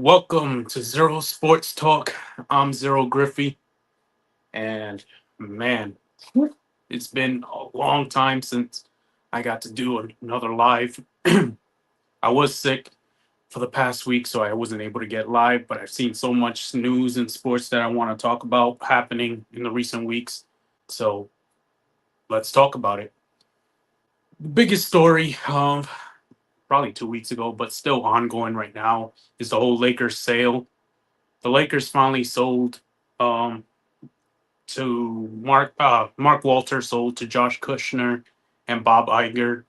Welcome to Zero Sports Talk. I'm Zero Griffey, and man, it's been a long time since I got to do another live. I was sick for the past week, so I wasn't able to get live, but I've seen so much news in sports that I want to talk about happening in the recent weeks. So let's talk about it. The biggest story of probably 2 weeks ago, but still ongoing right now, is the whole Lakers sale. The Lakers finally sold um, to Mark Walter, sold to Josh Kushner and Bob Iger,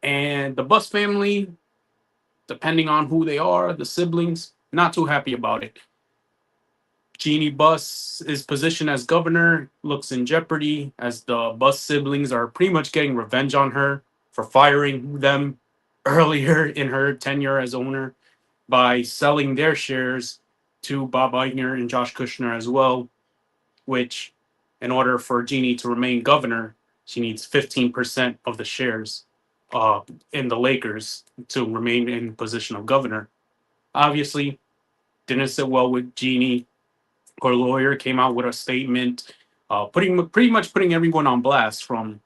and the Buss family, depending on who they are, the siblings, not too happy about it. Jeanie Buss's position as governor looks in jeopardy as the Buss siblings are pretty much getting revenge on her for firing them earlier in her tenure as owner by selling their shares to Bob Iger and Josh Kushner as well, which, in order for Jeannie to remain governor, she needs 15% of the shares uh, in the Lakers to remain in position of governor. Obviously, didn't sit well with Jeannie. Her lawyer came out with a statement, putting pretty much putting everyone on blast, from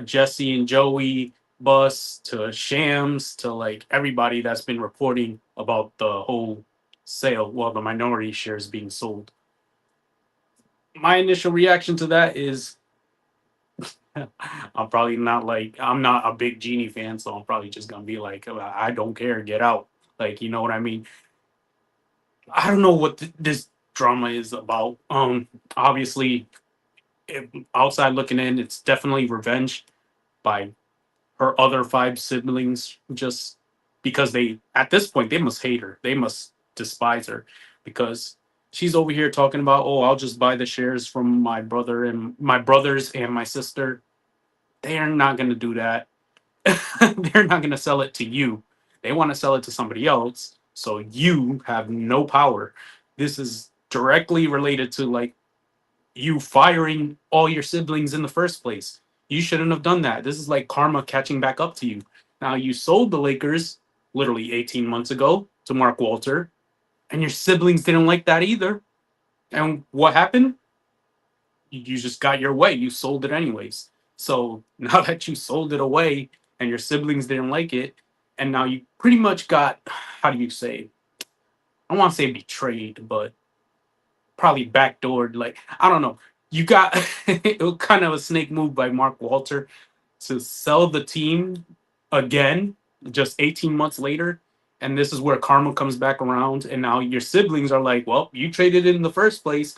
Jesse and Joey Buss to Shams to like everybody that's been reporting about the whole sale, well, the minority shares being sold. My initial reaction to that is I'm not a big Genie fan, so I'm probably just gonna be like, I don't care, get out. Like, you know what I mean? I don't know what this drama is about. Obviously, outside looking in, it's definitely revenge by her other five siblings, just because they, at this point, they must hate her. They must despise her because she's over here talking about, oh, I'll just buy the shares from my brothers and my sister. They're not going to do that. They're not going to sell it to you. They want to sell it to somebody else. So you have no power. This is directly related to like you firing all your siblings in the first place. You shouldn't have done that. This is like karma catching back up to you. Now you sold the Lakers literally 18 months ago to Mark Walter, and your siblings didn't like that either. And what happened? You just got your way. You sold it anyways. So now that you sold it away and your siblings didn't like it, and now you pretty much got, how do you say, I don't want to say betrayed, but probably backdoored. Like, I don't know. You got it was kind of a snake move by Mark Walter to sell the team again just 18 months later. And this is where karma comes back around. And now your siblings are like, well, you traded it in the first place.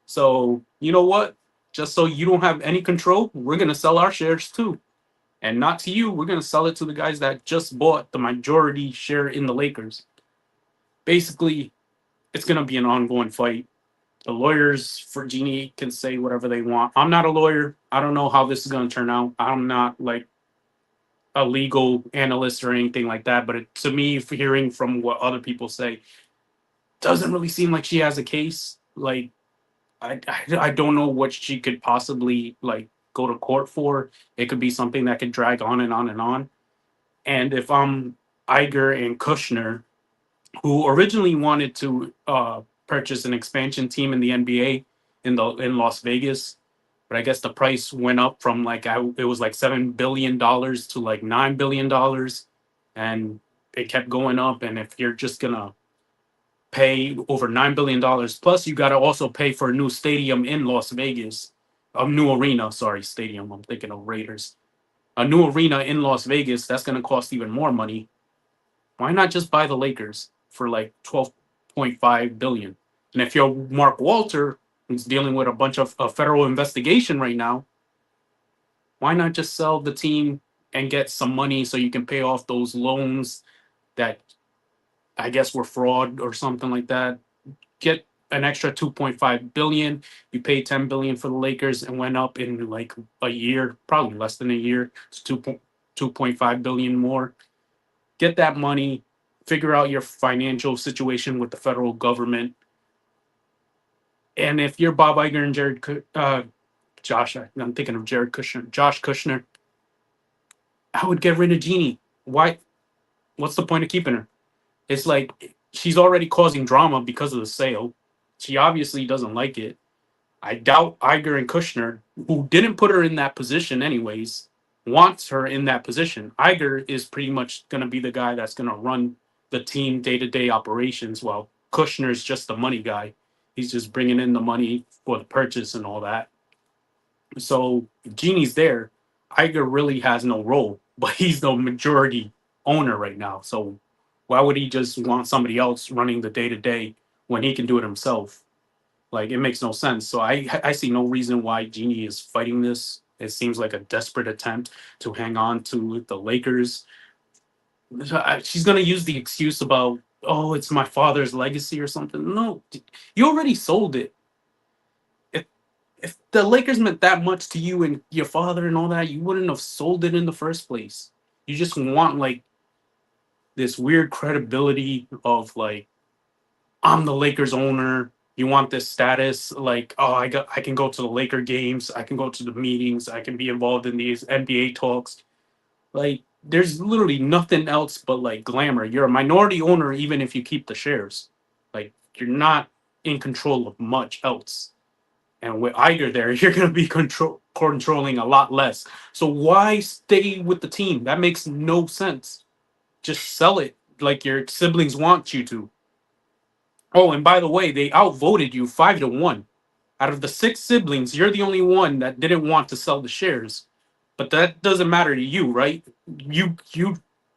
So, you know what? Just so you don't have any control, we're going to sell our shares too. And not to you, we're going to sell it to the guys that just bought the majority share in the Lakers. Basically, it's going to be an ongoing fight. The lawyers for Genie can say whatever they want. I'm not a lawyer. I don't know how this is going to turn out. I'm not like a legal analyst or anything like that. But to me, hearing from what other people say, doesn't really seem like she has a case. Like, I don't know what she could possibly like go to court for. It could be something that could drag on and on and on. And if I'm Iger and Kushner, who originally wanted to purchase an expansion team in the NBA in Las Vegas, but I guess the price went up from it was like $7 billion to like $9 billion, and it kept going up. And if you're just gonna pay over $9 billion plus, you got to also pay for a new stadium in Las Vegas, a new arena. Sorry, stadium. I'm thinking of Raiders. A new arena in Las Vegas. That's gonna cost even more money. Why not just buy the Lakers for like 12.5 billion? And if you're Mark Walter, who's dealing with a bunch of a federal investigation right now, why not just sell the team and get some money so you can pay off those loans that I guess were fraud or something like that? Get an extra 2.5 billion. You paid 10 billion for the Lakers and went up in like a year, probably less than a year, to 2.5 billion more. Get that money, figure out your financial situation with the federal government. And if you're Bob Iger and I'm thinking of Jared Kushner, Josh Kushner, I would get rid of Jeannie. Why? What's the point of keeping her? It's like She's already causing drama because of the sale. She obviously doesn't like it. I doubt Iger and Kushner, who didn't put her in that position anyways, wants her in that position. Iger is pretty much going to be the guy that's going to run the team day to day operations, while Kushner's just the money guy. He's just bringing in the money for the purchase and all that. So if Genie's there, Iger really has no role, but he's the majority owner right now. So why would he just want somebody else running the day to day when he can do it himself? Like it makes no sense. So I see no reason why Jeanie is fighting this. It seems like a desperate attempt to hang on to the Lakers. She's gonna use the excuse about, oh, it's my father's legacy or something. No, you already sold it. If if the Lakers meant that much to you and your father and all that, you wouldn't have sold it in the first place. You just want like this weird credibility of like, I'm the Lakers owner. You want this status, like, oh, I can go to the Laker games, I can go to the meetings, I can be involved in these NBA talks. Like, there's literally nothing else but like glamour. You're a minority owner, even if you keep the shares. Like, you're not in control of much else. And with Iger there, you're gonna be controlling a lot less. So why stay with the team? That makes no sense. Just sell it like your siblings want you to. Oh, and by the way, they outvoted you 5-1. Out of the six siblings, you're the only one that didn't want to sell the shares. But that doesn't matter to you, right? You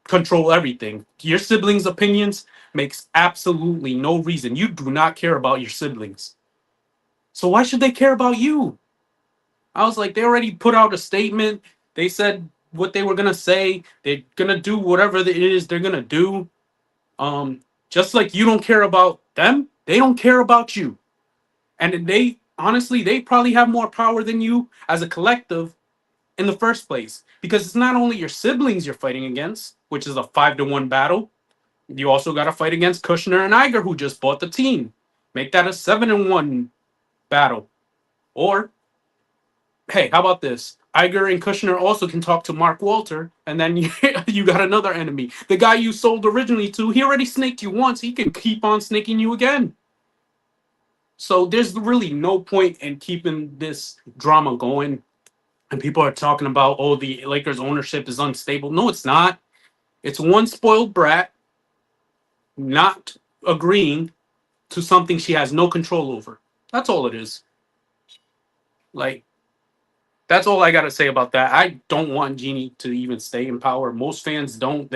control everything. Your siblings' opinions makes absolutely no reason. You do not care about your siblings. So why should they care about you? I was like, they already put out a statement. They said what they were gonna say. They're gonna do whatever it is they're gonna do. Just like you don't care about them, they don't care about you. And they honestly, they probably have more power than you as a collective in the first place. Because it's not only your siblings you're fighting against, which is a 5-1 battle. You also got to fight against Kushner and Iger, who just bought the team. Make that a 7-1 battle. Or, hey, how about this? Iger and Kushner also can talk to Mark Walter, and then you got another enemy. The guy you sold originally to, he already snaked you once. He can keep on snaking you again. So there's really no point in keeping this drama going. And people are talking about, oh, the Lakers ownership is unstable. No, it's not. It's one spoiled brat not agreeing to something she has no control over. That's all it is. Like, that's all I got to say about that. I don't want Jeanie to even stay in power. Most fans don't.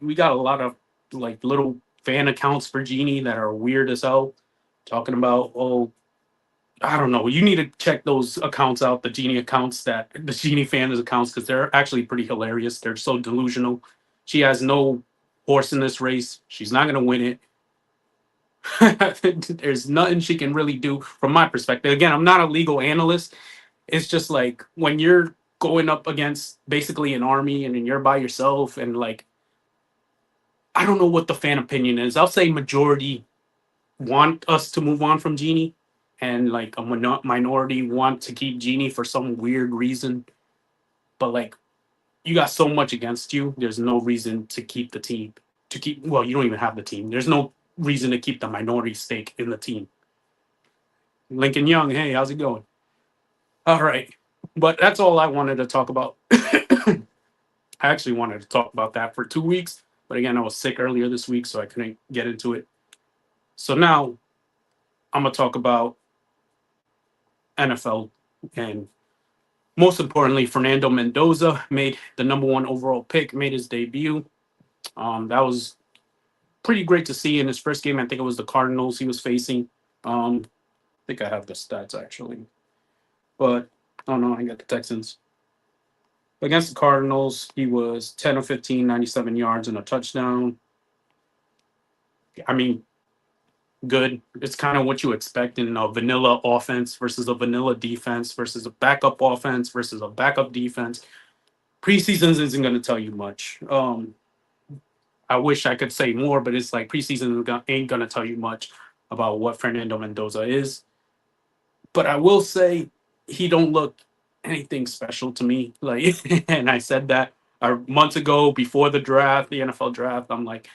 We got a lot of like little fan accounts for Jeanie that are weird as hell, talking about, oh, I don't know. You need to check those accounts out, the Genie accounts, that the Genie fans accounts, because they're actually pretty hilarious. They're so delusional. She has no horse in this race. She's not going to win it. There's nothing she can really do from my perspective. Again, I'm not a legal analyst. It's just like when you're going up against basically an army and then you're by yourself, and like, I don't know what the fan opinion is. I'll say majority want us to move on from Genie, and like a minority want to keep Genie for some weird reason. But like, you got so much against you. There's no reason to keep the team. To keep, well, you don't even have the team. There's no reason to keep the minority stake in the team. Lincoln Young, hey, how's it going? All right, but that's all I wanted to talk about. I actually wanted to talk about that for 2 weeks, but again, I was sick earlier this week, so I couldn't get into it. So now I'm gonna talk about NFL, and most importantly, Fernando Mendoza made the number one overall pick, made his debut. That was pretty great to see in his first game. I think it was the Cardinals he was facing. I think I have the stats actually, but oh no, I got the Texans. Against the Cardinals, he was 10 of 15, 97 yards and a touchdown. I mean, good. It's kind of what you expect in a vanilla offense versus a vanilla defense versus a backup offense versus a backup defense. Preseason isn't going to tell you much. I wish I could say more, but it's like preseason ain't going to tell you much about what Fernando Mendoza is. But I will say he don't look anything special to me. Like, and I said that months ago before the draft, the NFL draft. I'm like,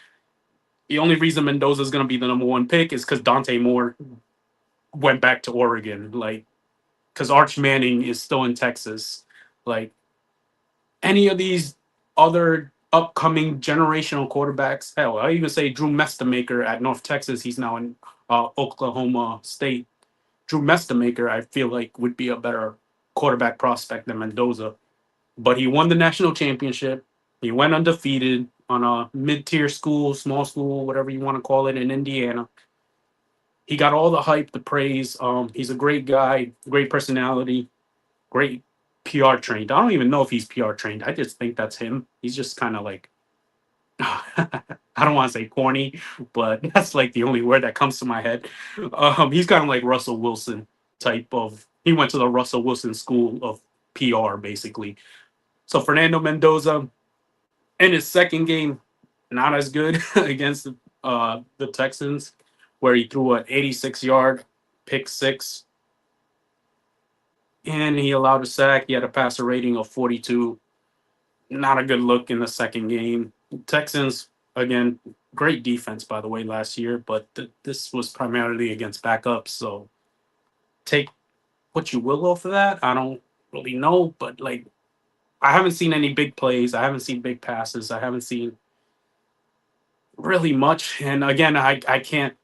The only reason Mendoza is going to be the number one pick is because Dante Moore went back to Oregon. Like, because Arch Manning is still in Texas. Like, any of these other upcoming generational quarterbacks, hell, I even say Drew Mestamaker at North Texas. He's now in Oklahoma State. Drew Mestamaker, I feel like, would be a better quarterback prospect than Mendoza. But he won the national championship. He went undefeated on a mid-tier school, small school, whatever you want to call it, in Indiana. He got all the hype, the praise. He's a great guy, great personality, great PR trained. I don't even know if he's PR trained. I just think that's him. He's just kind of like, I don't want to say corny, but that's like the only word that comes to my head. He's kind of like Russell Wilson type of. He went to the Russell Wilson school of PR, basically. So Fernando Mendoza in his second game, not as good against the Texans, where he threw an 86-yard pick six, and he allowed a sack. He had a passer rating of 42. Not a good look in the second game. Texans, again, great defense, by the way, last year, but this was primarily against backups. So take what you will off of that. I don't really know, but like, I haven't seen any big plays. I haven't seen big passes. I haven't seen really much. And again, I can't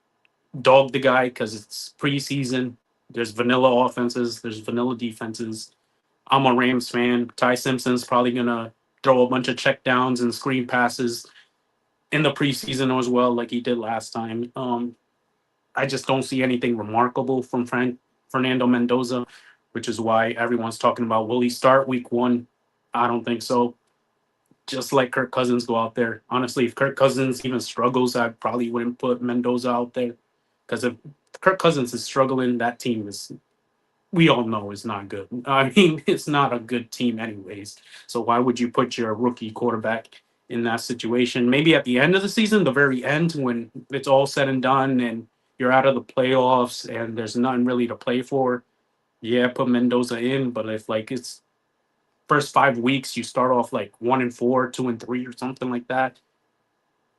dog the guy because it's preseason. There's vanilla offenses, there's vanilla defenses. I'm a Rams fan. Ty Simpson's probably gonna throw a bunch of check downs and screen passes in the preseason as well, like he did last time. I just don't see anything remarkable from Fernando Mendoza, which is why everyone's talking about will he start week one? I don't think so. Just like Kirk Cousins go out there. Honestly, if Kirk Cousins even struggles, I probably wouldn't put Mendoza out there because if Kirk Cousins is struggling, that team is we all know is not good. I mean, it's not a good team anyways. So why would you put your rookie quarterback in that situation? Maybe at the end of the season, the very end, when it's all said and done and you're out of the playoffs and there's nothing really to play for. Yeah, put Mendoza in. But if like it's first 5 weeks, you start off like 1-4, 2-3, or something like that.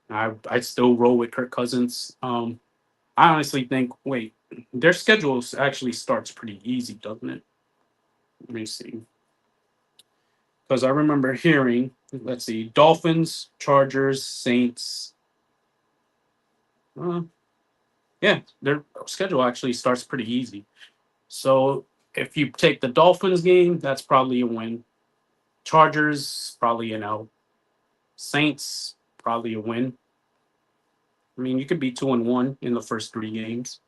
I'd still roll with Kirk Cousins. I honestly think, wait, their schedule actually starts pretty easy, doesn't it? Let me see. Because I remember hearing, let's see, Dolphins, Chargers, Saints. Uh, yeah, their schedule actually starts pretty easy. So if you take the Dolphins game, that's probably a win. Chargers, probably an L. Saints, probably a win. I mean, you could be 2-1 in the first three games.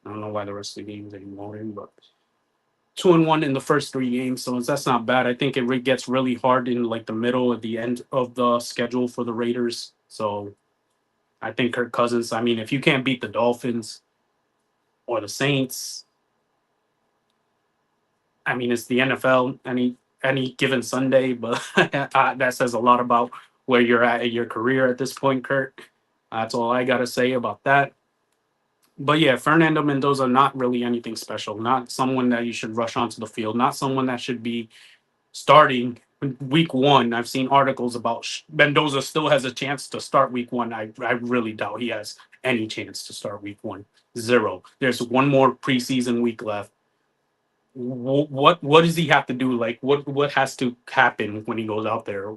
I don't know why the rest of the games ain't loading, but 2-1 in the first three games, so that's not bad. I think it gets really hard in like the middle of the end of the schedule for the Raiders. So I think Kirk Cousins. I mean, if you can't beat the Dolphins or the Saints, I mean, it's the NFL. Any given Sunday, but that says a lot about where you're at in your career at this point, Kurt. That's all I gotta say about that. But yeah, Fernando Mendoza, not really anything special. Not someone that you should rush onto the field. Not someone that should be starting week one. I've seen articles about Mendoza still has a chance to start week one. I really doubt he has any chance to start week one. Zero. There's one more preseason week left. What does he have to do? Like what has to happen when he goes out there?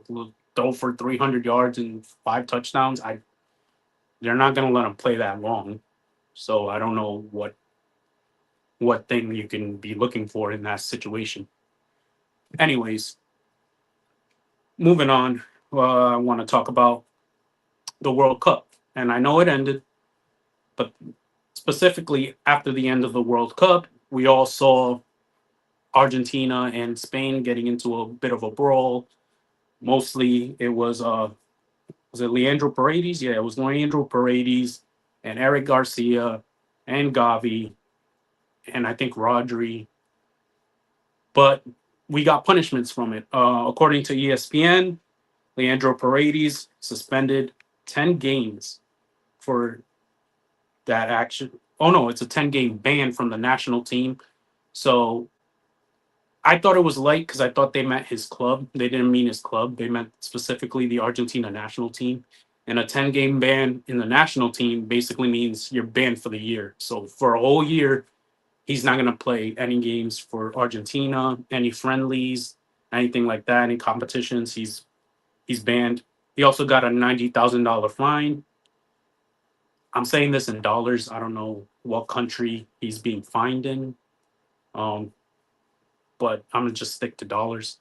Throw for 300 yards and five touchdowns. They're not gonna let him play that long. So I don't know what thing you can be looking for in that situation. Anyways, moving on, I want to talk about the World Cup. And I know it ended, but specifically after the end of the World Cup, we all saw Argentina and Spain getting into a bit of a brawl. Mostly it was it Leandro Paredes? Yeah, it was Leandro Paredes and Eric Garcia and Gavi and I think Rodri. But we got punishments from it. According to ESPN, Leandro Paredes suspended 10 games for that action. Oh no, it's a 10-game ban from the national team. So I thought it was light because I thought they meant his club. They didn't mean his club. They meant specifically the Argentina national team. And a 10-game ban in the national team basically means you're banned for the year. So for a whole year, he's not going to play any games for Argentina, any friendlies, anything like that, any competitions. He's banned. He also got a $90,000 fine. I'm saying this in dollars. I don't know what country he's being fined in, um, but I'm gonna just stick to dollars.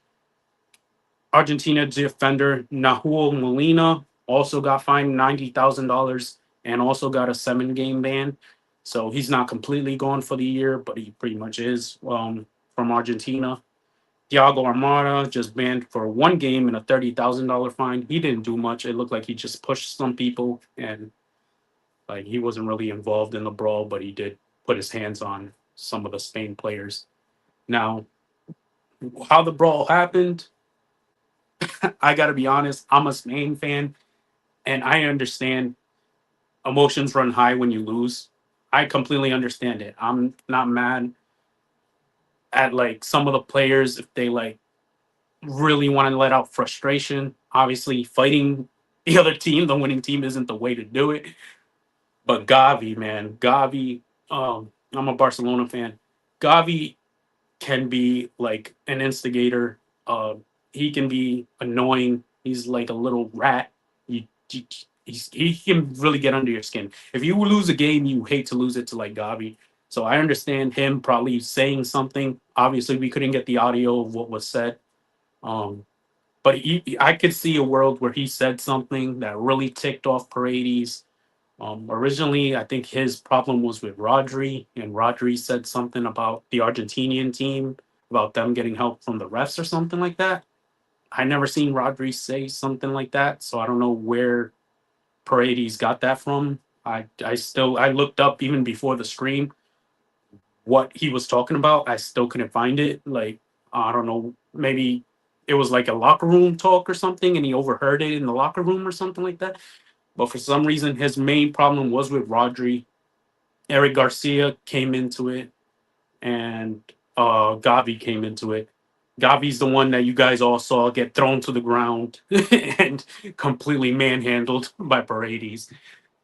Argentina defender Nahuel Molina also got fined $90,000 and also got a 7-game ban. So he's not completely gone for the year, but he pretty much is from Argentina. Thiago Armada just banned for 1 game and a $30,000 fine. He didn't do much. It looked like he just pushed some people and like he wasn't really involved in the brawl, but he did put his hands on some of the Spain players. Now, how the brawl happened, I got to be honest. I'm a Spain fan, and I understand emotions run high when you lose. I completely understand it. I'm not mad at like some of the players if they like really want to let out frustration. Obviously, fighting the other team, the winning team, isn't the way to do it. But Gavi, man, Gavi, I'm a Barcelona fan. Gavi can be like an instigator. He can be annoying. He's like a little rat. You he can really get under your skin. If you lose a game, you hate to lose it to like Gavi. So I understand him probably saying something. Obviously, we couldn't get the audio of what was said. Um, but I could see a world where he said something that really ticked off Paredes. Originally, I think his problem was with Rodri, and Rodri said something about the Argentinian team, about them getting help from the refs or something like that. I never seen Rodri say something like that, so I don't know where Paredes got that from. I looked up even before the stream what he was talking about. I still couldn't find it. Like I don't know, maybe it was like a locker room talk or something, and he overheard it in the locker room or something like that. But for some reason, his main problem was with Rodri. Eric Garcia came into it, and Gavi came into it. Gavi's the one that you guys all saw get thrown to the ground and completely manhandled by Paredes.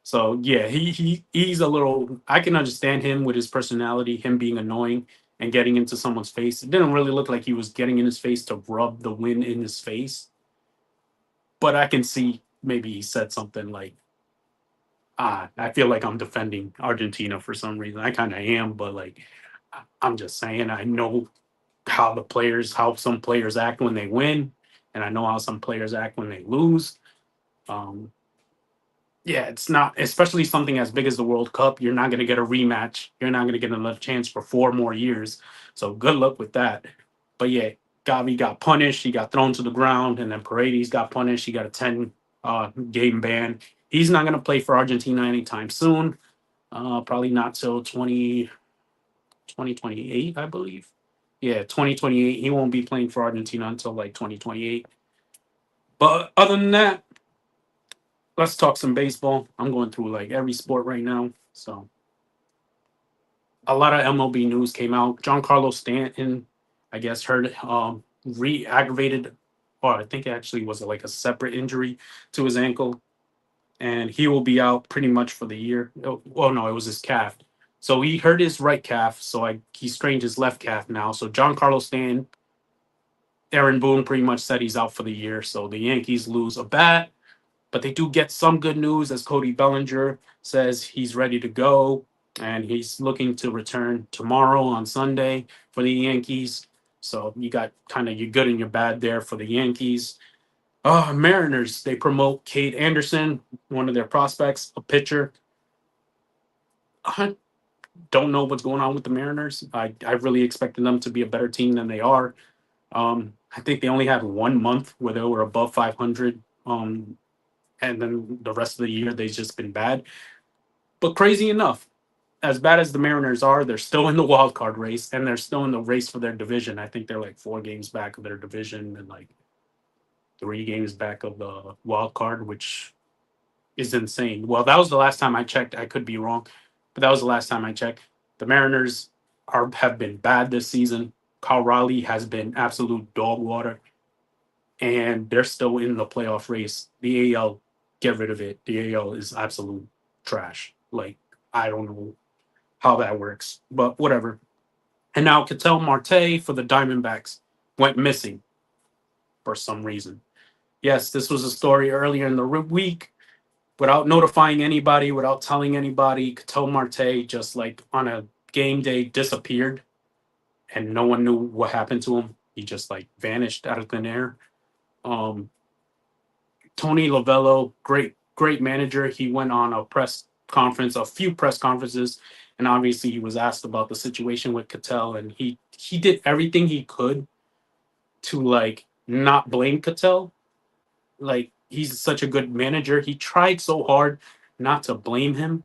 So yeah, he's a little. I can understand him with his personality, him being annoying and getting into someone's face. It didn't really look like he was getting in his face to rub the wind in his face, but I can see maybe he said something like, I feel like I'm defending Argentina for some reason. I kind of am, but like, I'm just saying, I know how some players act when they win, and I know how some players act when they lose. Um, yeah, it's not, especially something as big as the World Cup. You're not going to get a rematch. You're not going to get another chance for 4 more years. So good luck with that. But yeah, Gavi got punished. He got thrown to the ground, and then Paredes got punished. He got a 10 game ban. He's not going to play for Argentina anytime soon. Probably not till 2028, I believe. Yeah, 2028. He won't be playing for Argentina until like 2028. But other than that, let's talk some baseball. I'm going through like every sport right now. So a lot of MLB news came out. John Carlos Stanton, I guess, heard re-aggravated, or I think it actually was like a separate injury to his ankle, and he will be out pretty much for the year. Oh, well, no, it was his calf. So he hurt his right calf, so he strained his left calf now. So John Carlos Stanton, Aaron Boone pretty much said he's out for the year. So the Yankees lose a bat, but they do get some good news as Cody Bellinger says he's ready to go and he's looking to return tomorrow on Sunday for the Yankees. So you got kind of your good and your bad there for the Yankees. Mariners, they promote Cade Anderson, one of their prospects, a pitcher. I don't know what's going on with the Mariners. I really expected them to be a better team than they are. I think they only had 1 month where they were above 500. And then the rest of the year they've just been bad. But crazy enough, as bad as the Mariners are, they're still in the wild card race and they're still in the race for their division. I think they're like 4 games back of their division and like 3 games back of the wild card, which is insane. Well, that was the last time I checked. I could be wrong, but that was the last time I checked. The Mariners have been bad this season. Kyle Riley has been absolute dog water, and they're still in the playoff race. The AL get rid of it. The AL is absolute trash. Like, I don't know how that works, but whatever. And now Ketel Marte for the Diamondbacks went missing for some reason. Yes, this was a story earlier in the week. Without notifying anybody, without telling anybody, Ketel Marte just like on a game day disappeared, and no one knew what happened to him. He just like vanished out of thin air. Um, Tony Lavello, great manager. He went on a press conference, a few press conferences, and obviously he was asked about the situation with Cattell, and he did everything he could to like not blame Cattell. Like, he's such a good manager. He tried so hard not to blame him,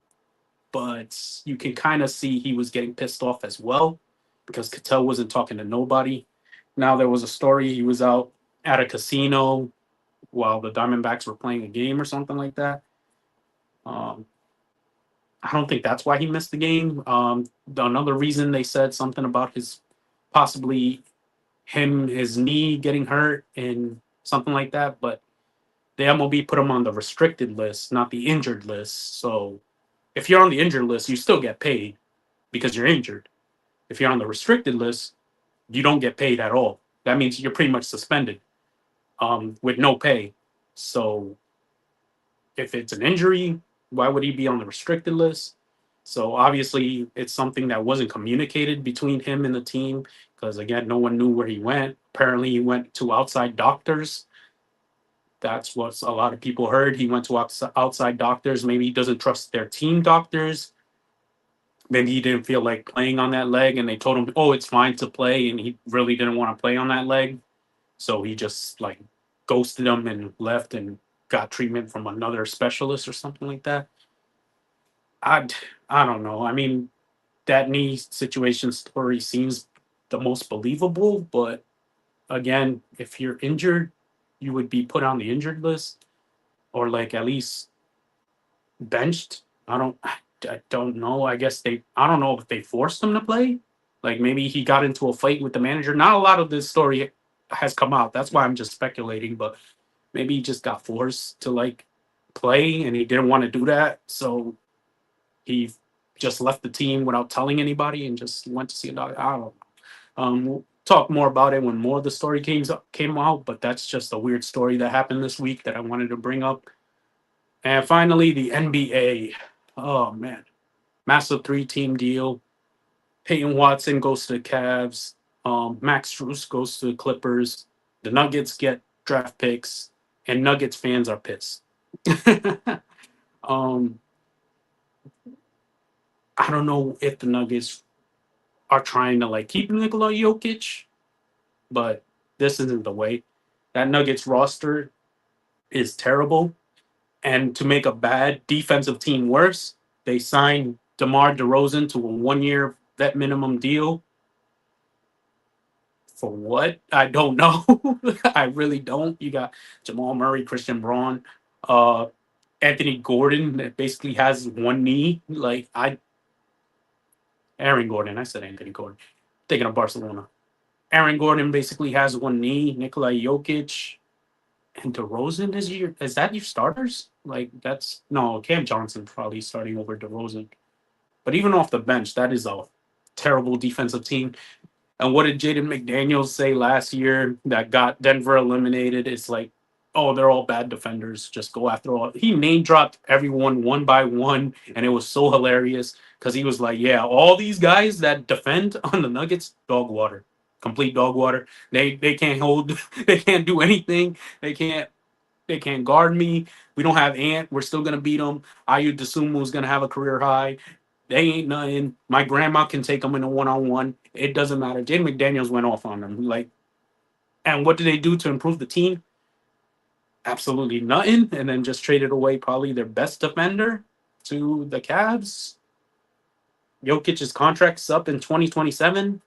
but you can kind of see he was getting pissed off as well because Cattell wasn't talking to nobody. Now there was a story he was out at a casino while the Diamondbacks were playing a game or something like that. Um, I don't think that's why he missed the game. Another reason they said something about his possibly his knee getting hurt and something like that, but the MLB put him on the restricted list, not the injured list. So if you're on the injured list, you still get paid because you're injured. If you're on the restricted list, you don't get paid at all. That means you're pretty much suspended with no pay. So if it's an injury, why would he be on the restricted list? So obviously, it's something that wasn't communicated between him and the team because again, no one knew where he went. Apparently, he went to outside doctors. That's what a lot of people heard. He went to outside doctors. Maybe he doesn't trust their team doctors. Maybe he didn't feel like playing on that leg, and they told him, "Oh, it's fine to play," and he really didn't want to play on that leg. So he just like ghosted them and left and got treatment from another specialist or something like that. I I don't know. I mean, that knee situation story seems the most believable, but again, if you're injured, you would be put on the injured list or like at least benched. I don't know. I guess I don't know if they forced him to play. Like maybe he got into a fight with the manager. Not a lot of this story has come out. That's why I'm just speculating, but maybe he just got forced to like play and he didn't want to do that. So he just left the team without telling anybody and just went to see a doctor. I don't know. We'll talk more about it when more of the story came out, but that's just a weird story that happened this week that I wanted to bring up. And finally, the NBA. Oh man, massive three-team deal. Peyton Watson goes to the Cavs. Max Strus goes to the Clippers. The Nuggets get draft picks, and Nuggets fans are pissed. um, I don't know if the Nuggets are trying to like keep Nikola Jokic, but this isn't the way. That Nuggets roster is terrible. And to make a bad defensive team worse, they signed DeMar DeRozan to a 1 year vet minimum deal. For what? I don't know. I really don't. You got Jamal Murray, Christian Braun, uh, Anthony Gordon that basically has one knee. Aaron Gordon. I said Anthony Gordon. Thinking of Barcelona. Aaron Gordon basically has one knee. Nikola Jokic and DeRozan is that your starters? Like that's no Cam Johnson probably starting over DeRozan. But even off the bench, that is a terrible defensive team. And what did Jaden McDaniels say last year that got Denver eliminated? It's like, oh, they're all bad defenders. Just go after all. He name dropped everyone one by one, and it was so hilarious because he was like, yeah, all these guys that defend on the Nuggets, dog water, complete dog water. They can't hold, they can't do anything. They can't guard me. We don't have Ant. We're still gonna beat them. Ayu Dosunmu is gonna have a career high. They ain't nothing. My grandma can take them in a one-on-one. It doesn't matter. Jaden McDaniels went off on them. Like, and what did they do to improve the team? Absolutely nothing. And then just traded away probably their best defender to the Cavs. Jokic's contract's up in 2027.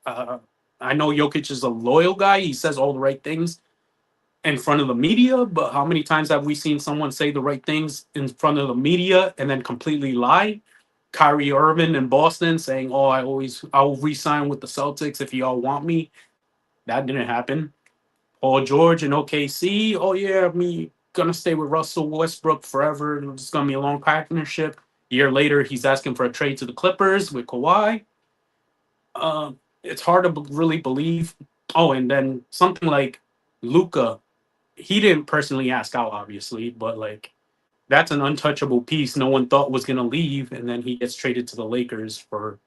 Uh, I know Jokic is a loyal guy. He says all the right things in front of the media, but how many times have we seen someone say the right things in front of the media and then completely lie? Kyrie Irving in Boston saying, "Oh, I'll re-sign with the Celtics if y'all want me." That didn't happen. Paul George in OKC. Oh yeah, me. gonna stay with Russell Westbrook forever. It's gonna be a long partnership. A year later, he's asking for a trade to the Clippers with Kawhi. It's hard to really believe. Oh, and then something like Luca, he didn't personally ask out, obviously, but like that's an untouchable piece no one thought was gonna leave, and then he gets traded to the Lakers for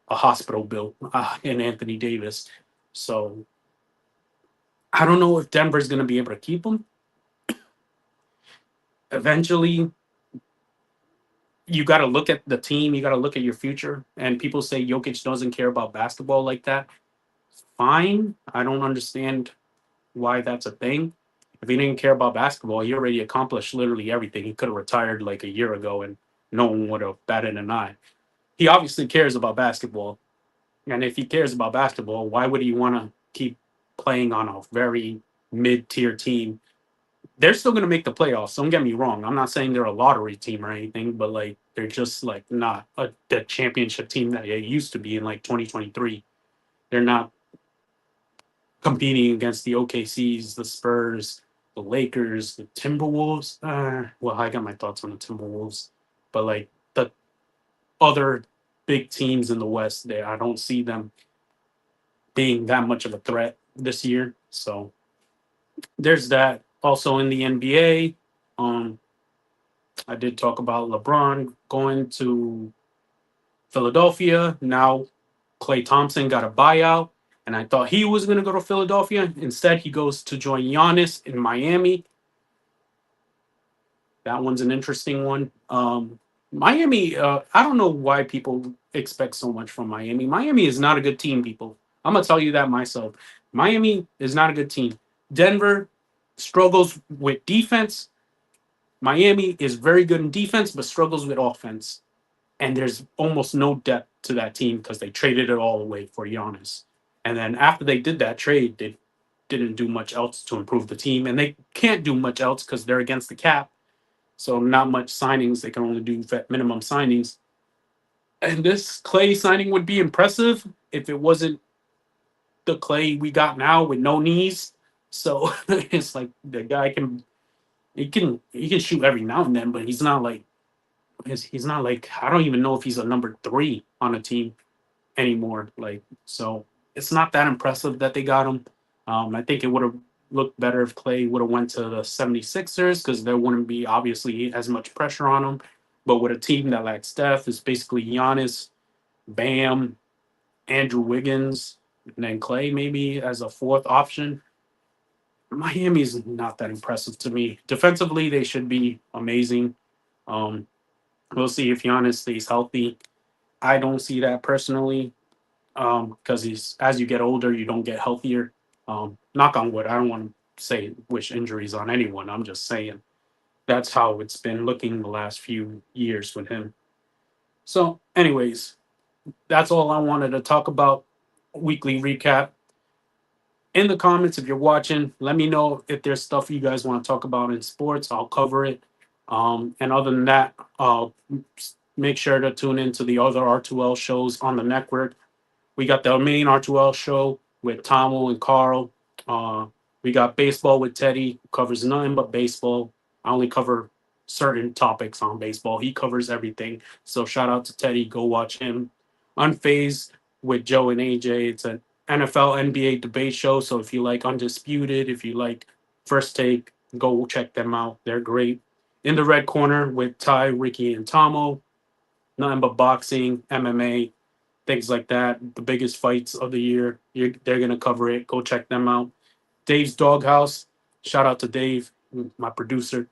a hospital bill in Anthony Davis. So I don't know if Denver's gonna be able to keep him. Eventually, you got to look at the team. You got to look at your future. And people say Jokic doesn't care about basketball like that. Fine. I don't understand why that's a thing. If he didn't care about basketball, he already accomplished literally everything. He could have retired like a year ago and no one would have batted an eye. He obviously cares about basketball. And if he cares about basketball, why would he want to keep playing on a very mid tier team? They're still going to make the playoffs. Don't get me wrong. I'm not saying they're a lottery team or anything, but like they're just like not the championship team that they used to be in like 2023. They're not competing against the OKCs, the Spurs, the Lakers, the Timberwolves. Well, I got my thoughts on the Timberwolves, but like the other big teams in the West, I don't see them being that much of a threat this year. So there's that. Also in the NBA, I did talk about LeBron going to Philadelphia. Now Klay Thompson got a buyout, and I thought he was going to go to Philadelphia. Instead, he goes to join Giannis in Miami. That one's an interesting one. Miami, I don't know why people expect so much from Miami. Miami is not a good team, people. I'm going to tell you that myself. Miami is not a good team. Denver struggles with defense. Miami is very good in defense, but struggles with offense. And there's almost no depth to that team because they traded it all away for Giannis. And then after they did that trade, they didn't do much else to improve the team, and they can't do much else because they're against the cap. So not much signings. They can only do minimum signings. And this Clay signing would be impressive if it wasn't the Clay we got now with no knees. So it's like the guy he can shoot every now and then, but he's not like I don't even know if he's a number three on a team anymore. Like so, it's not that impressive that they got him. I think it would have looked better if Clay would have went to the 76ers because there wouldn't be obviously as much pressure on him. But with a team that lacks Steph, is basically Giannis, Bam, Andrew Wiggins, and then Clay maybe as a fourth option. Miami is not that impressive to me. Defensively, they should be amazing. Um, we'll see if Giannis stays healthy. I don't see that personally because he's as you get older, you don't get healthier. Knock on wood. I don't want to say wish injuries on anyone. I'm just saying that's how it's been looking the last few years with him. So, anyways, that's all I wanted to talk about. Weekly recap. In the comments, if you're watching, let me know if there's stuff you guys want to talk about in sports. I'll cover it. And other than that, make sure to tune into the other R2L shows on the network. We got the main R2L show with Tomo and Carl. Uh, we got baseball with Teddy, who covers nothing but baseball. I only cover certain topics on baseball. He covers everything. So shout out to Teddy. Go watch him. Unfazed with Joe and AJ. It's an NFL NBA debate show. So if you like Undisputed, if you like First Take, go check them out. They're great. In the red corner with Ty, Ricky, and Tomo. Nothing but boxing, MMA, things like that. The biggest fights of the year. They're going to cover it. Go check them out. Dave's Doghouse. Shout out to Dave, my producer.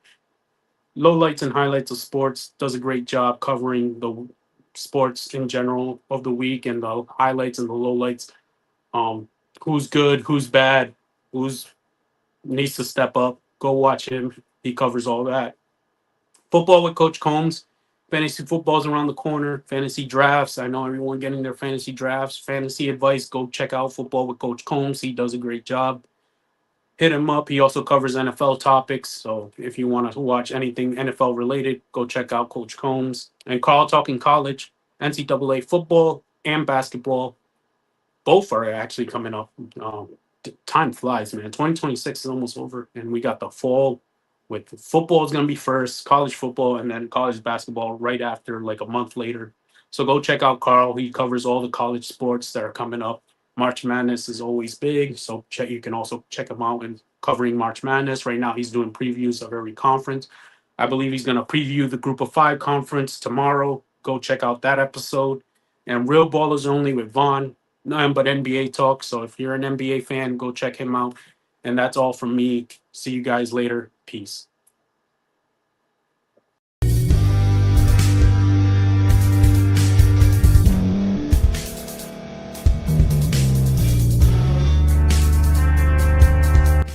Lowlights and highlights of sports. Does a great job covering the sports in general of the week and the highlights and the lowlights. Um, who's good, who's bad, who's needs to step up. Go watch him. He covers all that. Football with Coach Combs. Fantasy football's around the corner. Fantasy drafts. I know everyone getting their fantasy drafts. Fantasy advice. Go check out Football with Coach Combs. He does a great job. Hit him up. He also covers NFL topics. So if you want to watch anything NFL related, go check out Coach Combs. And Carl Talking College, NCAA football and basketball. Both are actually coming up. Time flies, man. 2026 is almost over, and we got the fall with football is going to be first, college football, and then college basketball right after, like a month later. So go check out Carl. He covers all the college sports that are coming up. March Madness is always big, so you can also check him out in covering March Madness. Right now, he's doing previews of every conference. I believe he's going to preview the Group of Five conference tomorrow. Go check out that episode. And Real Ballers Only with Vaughn, nothing but NBA talk. So if you're an NBA fan, go check him out. And that's all from me. See you guys later. Peace.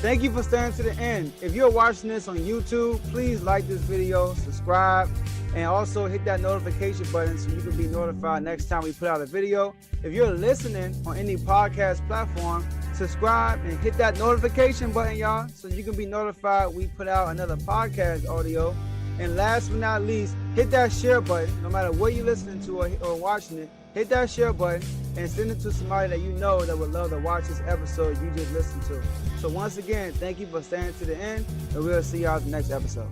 Thank you for staying to the end. If you're watching this on YouTube, please like this video, subscribe, and also hit that notification button so you can be notified next time we put out a video. If you're listening on any podcast platform, subscribe and hit that notification button, y'all, so you can be notified we put out another podcast audio. And last but not least, hit that share button. No matter what you're listening to or watching it, hit that share button and send it to somebody that you know that would love to watch this episode you just listened to. So once again, thank you for staying to the end, and we'll see y'all in the next episode.